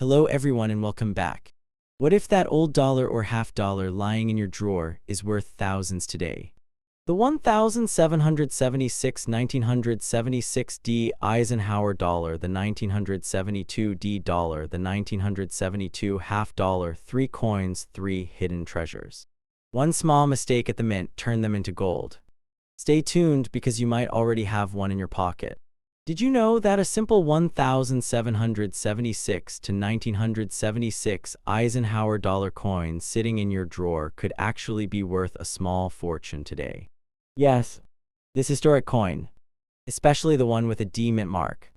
Hello everyone and welcome back. What if that old dollar or half dollar lying in your drawer is worth thousands today? The 1776 1976 D Eisenhower dollar, the 1972 D dollar, the 1972 half dollar, 3 coins, 3 hidden treasures. One small mistake at the mint turned them into gold. Stay tuned because you might already have one in your pocket. Did you know that a simple 1776 to 1976 Eisenhower dollar coin sitting in your drawer could actually be worth a small fortune today? Yes, this historic coin, especially the one with a D mint mark,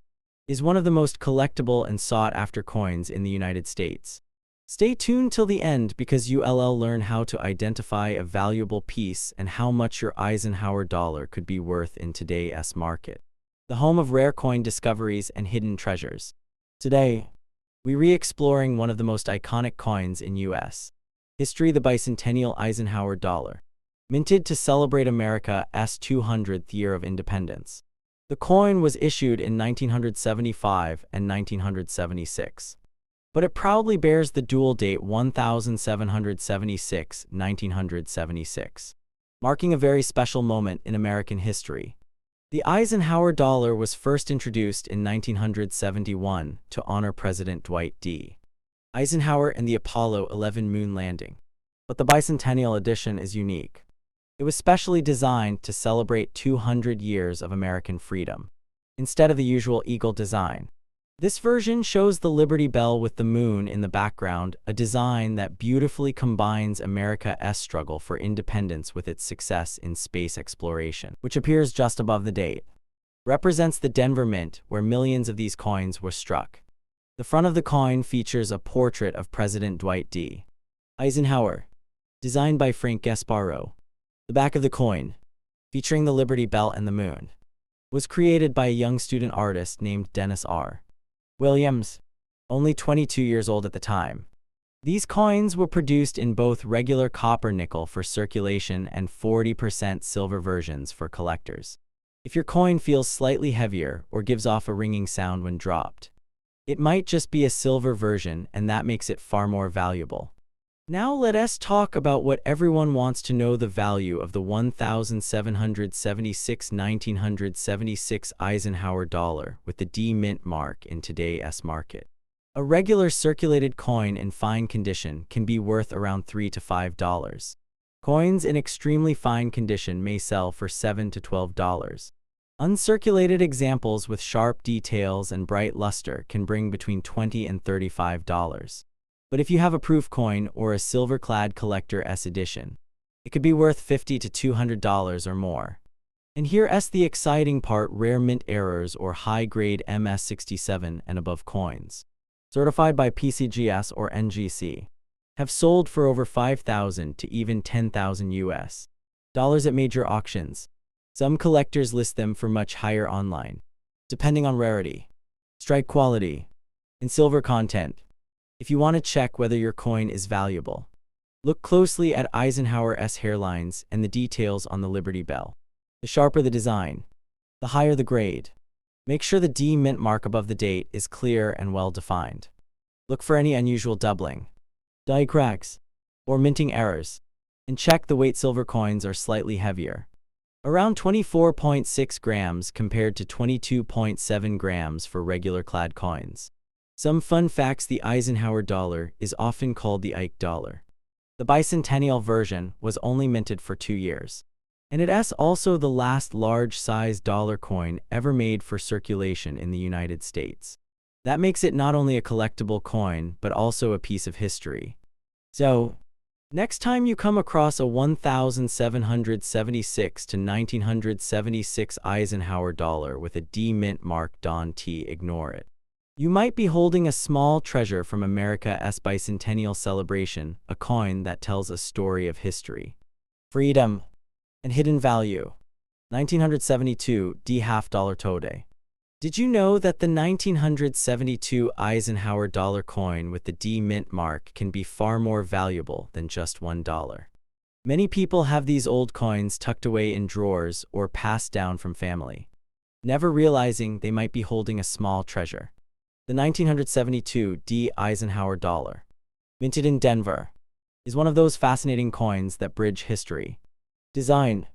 is one of the most collectible and sought-after coins in the United States. Stay tuned till the end because you'll learn how to identify a valuable piece and how much your Eisenhower dollar could be worth in today's market. The home of rare coin discoveries and hidden treasures. Today, we're re-exploring one of the most iconic coins in U.S. history, the bicentennial Eisenhower dollar, minted to celebrate America's 200th year of independence. The coin was issued in 1975 and 1976, but it proudly bears the dual date 1776-1976, marking a very special moment in American history. The Eisenhower dollar was first introduced in 1971 to honor President Dwight D. Eisenhower and the Apollo 11 moon landing. But the bicentennial edition is unique. It was specially designed to celebrate 200 years of American freedom, instead of the usual eagle design. This version shows the Liberty Bell with the moon in the background, a design that beautifully combines America's struggle for independence with its success in space exploration, which appears just above the date. Represents the Denver Mint, where millions of these coins were struck. The front of the coin features a portrait of President Dwight D. Eisenhower, designed by Frank Gasparro. The back of the coin, featuring the Liberty Bell and the moon, was created by a young student artist named Dennis R. Williams, only 22 years old at the time. These coins were produced in both regular copper nickel for circulation and 40% silver versions for collectors. If your coin feels slightly heavier or gives off a ringing sound when dropped, it might just be a silver version, and that makes it far more valuable. Now let us talk about what everyone wants to know: the value of the 1776-1976 Eisenhower dollar with the D mint mark in today's market. A regular circulated coin in fine condition can be worth around $3 to $5. Coins in extremely fine condition may sell for $7 to $12. Uncirculated examples with sharp details and bright luster can bring between $20 and $35. But if you have a proof coin or a silver-clad collector's edition, it could be worth $50 to $200 or more. And here's the exciting part: rare mint errors or high-grade MS-67 and above coins, certified by PCGS or NGC, have sold for over $5,000 to even $10,000 US dollars at major auctions. Some collectors list them for much higher online, depending on rarity, strike quality, and silver content. If you want to check whether your coin is valuable, look closely at Eisenhower's hairlines and the details on the Liberty Bell. The sharper the design, the higher the grade. Make sure the D mint mark above the date is clear and well defined. Look for any unusual doubling, die cracks, or minting errors, and check the weight. Silver coins are slightly heavier, around 24.6 grams compared to 22.7 grams for regular clad coins. Some fun facts: the Eisenhower dollar is often called the Ike dollar. The bicentennial version was only minted for 2 years, and it's also the last large-sized dollar coin ever made for circulation in the United States. That makes it not only a collectible coin, but also a piece of history. So, next time you come across a 1776 to 1976 Eisenhower dollar with a D mint mark, don't ignore it. You might be holding a small treasure from America's bicentennial celebration, a coin that tells a story of history, freedom, and hidden value. 1972 D half dollar today. Did you know that the 1972 Eisenhower dollar coin with the D mint mark can be far more valuable than just $1? Many people have these old coins tucked away in drawers or passed down from family, never realizing they might be holding a small treasure. The 1972 D. Eisenhower dollar, minted in Denver, is one of those fascinating coins that bridge history, design,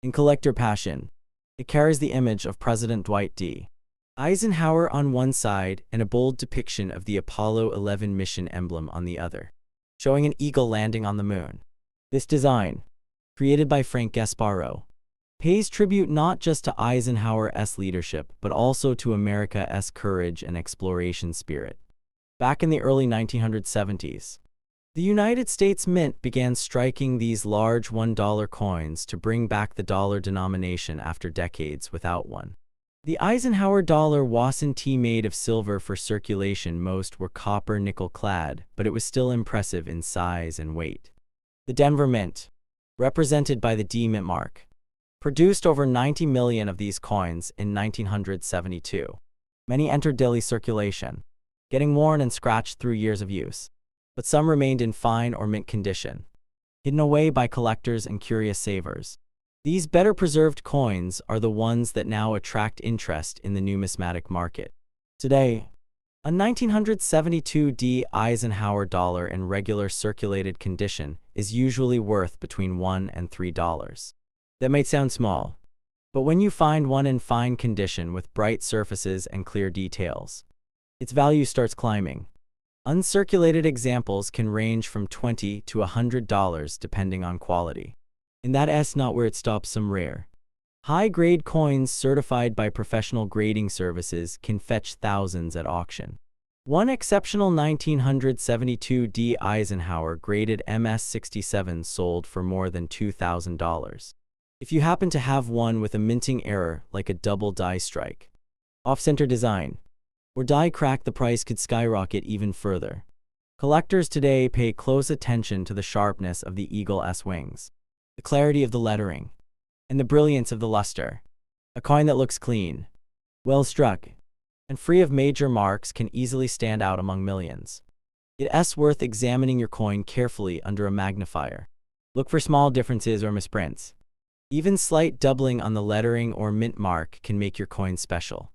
and collector passion. It carries the image of President Dwight D. Eisenhower on one side and a bold depiction of the Apollo 11 mission emblem on the other, showing an eagle landing on the moon. This design, created by Frank Gasparro, pays tribute not just to Eisenhower's leadership but also to America's courage and exploration spirit. Back in the early 1970s, the United States Mint began striking these large $1 coins to bring back the dollar denomination after decades without one. The Eisenhower dollar wasn't made of silver for circulation. Most were copper nickel clad, but it was still impressive in size and weight. The Denver Mint, represented by the D Mint mark, produced over 90 million of these coins in 1972. Many entered daily circulation, getting worn and scratched through years of use, but some remained in fine or mint condition, hidden away by collectors and curious savers. These better preserved coins are the ones that now attract interest in the numismatic market. Today, a 1972 D Eisenhower dollar in regular circulated condition is usually worth between $1 and $3. That might sound small, but when you find one in fine condition with bright surfaces and clear details, its value starts climbing. Uncirculated examples can range from $20 to $100 depending on quality. And that's not where it stops. Some rare, high-grade coins certified by professional grading services can fetch thousands at auction. One exceptional 1972 D Eisenhower graded MS-67 sold for more than $2,000. If you happen to have one with a minting error like a double die strike, off-center design, or die crack, the price could skyrocket even further. Collectors today pay close attention to the sharpness of the eagle's wings, the clarity of the lettering, and the brilliance of the luster. A coin that looks clean, well struck, and free of major marks can easily stand out among millions. It's worth examining your coin carefully under a magnifier. Look for small differences or misprints. Even slight doubling on the lettering or mint mark can make your coin special.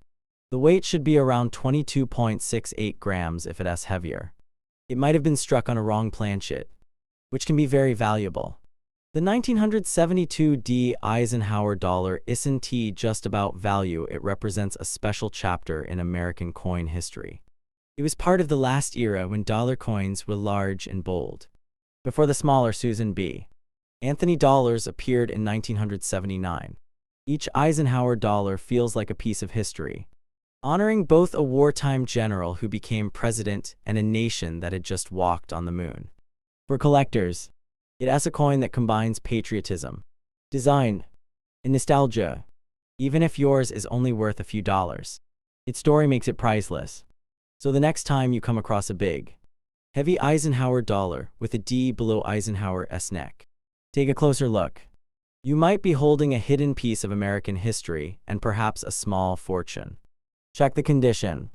The weight should be around 22.68 grams. If it's heavier, it might have been struck on a wrong planchet, which can be very valuable. The 1972 D Eisenhower dollar isn't just about value. It represents a special chapter in American coin history. It was part of the last era when dollar coins were large and bold, before the smaller Susan B. Anthony dollars appeared in 1979. Each Eisenhower dollar feels like a piece of history, honoring both a wartime general who became president and a nation that had just walked on the moon. For collectors, it's a coin that combines patriotism, design, and nostalgia. Even if yours is only worth a few dollars, its story makes it priceless. So the next time you come across a big, heavy Eisenhower dollar with a D below Eisenhower's neck, take a closer look. You might be holding a hidden piece of American history and perhaps a small fortune. Check the condition,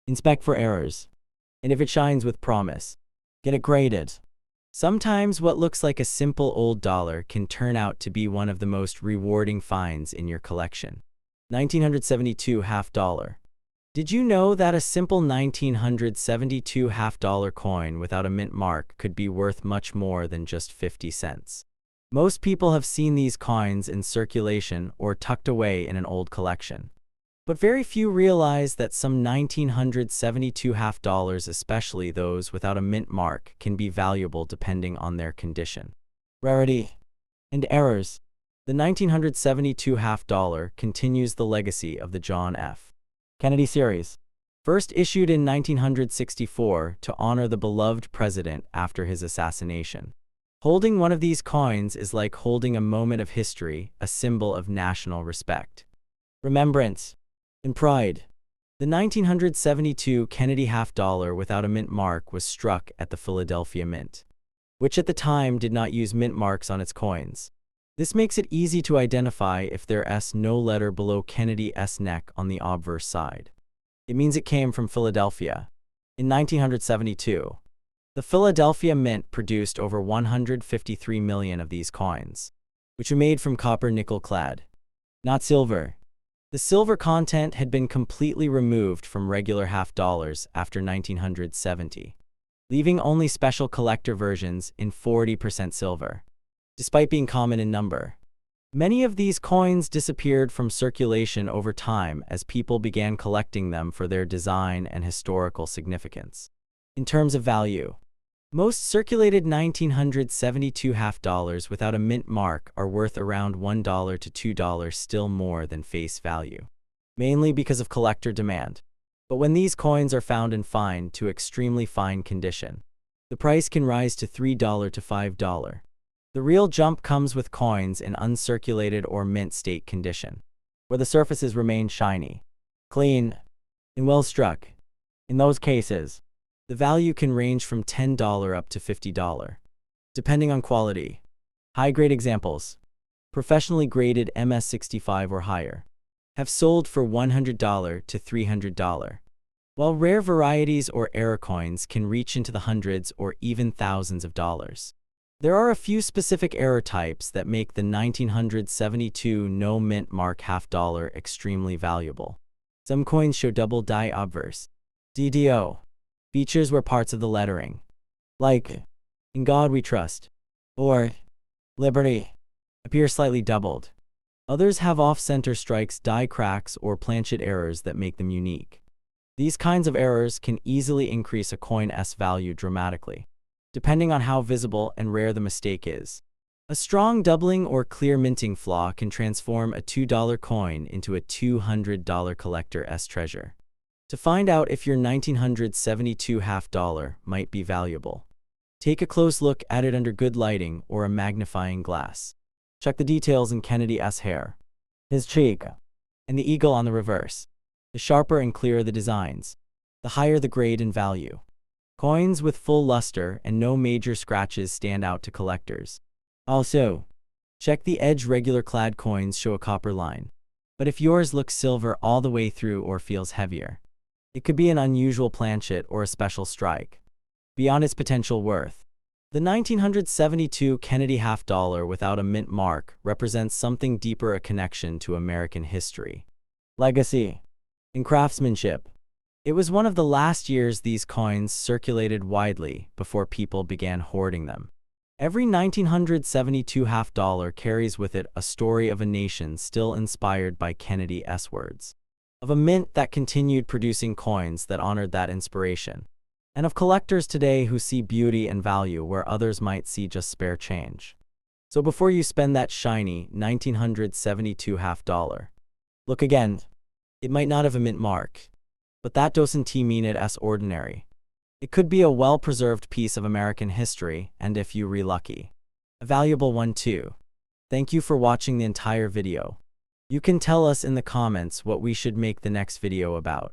inspect for errors, and if it shines with promise, get it graded. Sometimes what looks like a simple old dollar can turn out to be one of the most rewarding finds in your collection. 1972 half dollar. Did you know that a simple 1972 half dollar coin without a mint mark could be worth much more than just 50 cents? Most people have seen these coins in circulation or tucked away in an old collection, but very few realize that some 1972 half dollars, especially those without a mint mark, can be valuable depending on their condition, rarity, and errors. The 1972 half dollar continues the legacy of the John F. Kennedy series, first issued in 1964 to honor the beloved president after his assassination. Holding one of these coins is like holding a moment of history, a symbol of national respect, remembrance, and pride. The 1972 Kennedy half dollar without a mint mark was struck at the Philadelphia Mint, which at the time did not use mint marks on its coins. This makes it easy to identify if there's no letter below Kennedy's neck on the obverse side. It means it came from Philadelphia. In 1972, the Philadelphia Mint produced over 153 million of these coins, which were made from copper nickel clad, not silver. The silver content had been completely removed from regular half dollars after 1970, leaving only special collector versions in 40% silver. Despite being common in number, many of these coins disappeared from circulation over time as people began collecting them for their design and historical significance. In terms of value, most circulated 1972 half dollars without a mint mark are worth around $1 to $2, still more than face value, mainly because of collector demand. But when these coins are found in fine to extremely fine condition, the price can rise to $3 to $5. The real jump comes with coins in uncirculated or mint state condition, where the surfaces remain shiny, clean, and well struck. In those cases, the value can range from $10 up to $50, depending on quality. High-grade examples, professionally graded MS-65 or higher, have sold for $100 to $300, while rare varieties or error coins can reach into the hundreds or even thousands of dollars. There are a few specific error types that make the 1972 no mint mark half dollar extremely valuable. Some coins show double die obverse (DDO) features where parts of the lettering, like "In God We Trust" or "Liberty," appear slightly doubled. Others have off-center strikes, die cracks, or planchet errors that make them unique. These kinds of errors can easily increase a coin's value dramatically, depending on how visible and rare the mistake is. A strong doubling or clear minting flaw can transform a $2 coin into a $200 collector's treasure. To find out if your 1972 half dollar might be valuable, take a close look at it under good lighting or a magnifying glass. Check the details in Kennedy's hair, his cheek, and the eagle on the reverse. The sharper and clearer the designs, the higher the grade and value. Coins with full luster and no major scratches stand out to collectors. Also, check the edge. Regular clad coins show a copper line, but if yours looks silver all the way through or feels heavier, it could be an unusual planchet or a special strike. Beyond its potential worth, the 1972 Kennedy half dollar without a mint mark represents something deeper, a connection to American history, legacy, and craftsmanship. It was one of the last years these coins circulated widely before people began hoarding them. Every 1972 half dollar carries with it a story of a nation still inspired by Kennedy's words, of a mint that continued producing coins that honored that inspiration, and of collectors today who see beauty and value where others might see just spare change. So before you spend that shiny 1972 half dollar, look again. It might not have a mint mark, but that doesn't mean it's ordinary. It could be a well-preserved piece of American history, and if you're lucky, a valuable one too. Thank you for watching the entire video. You can tell us in the comments what we should make the next video about.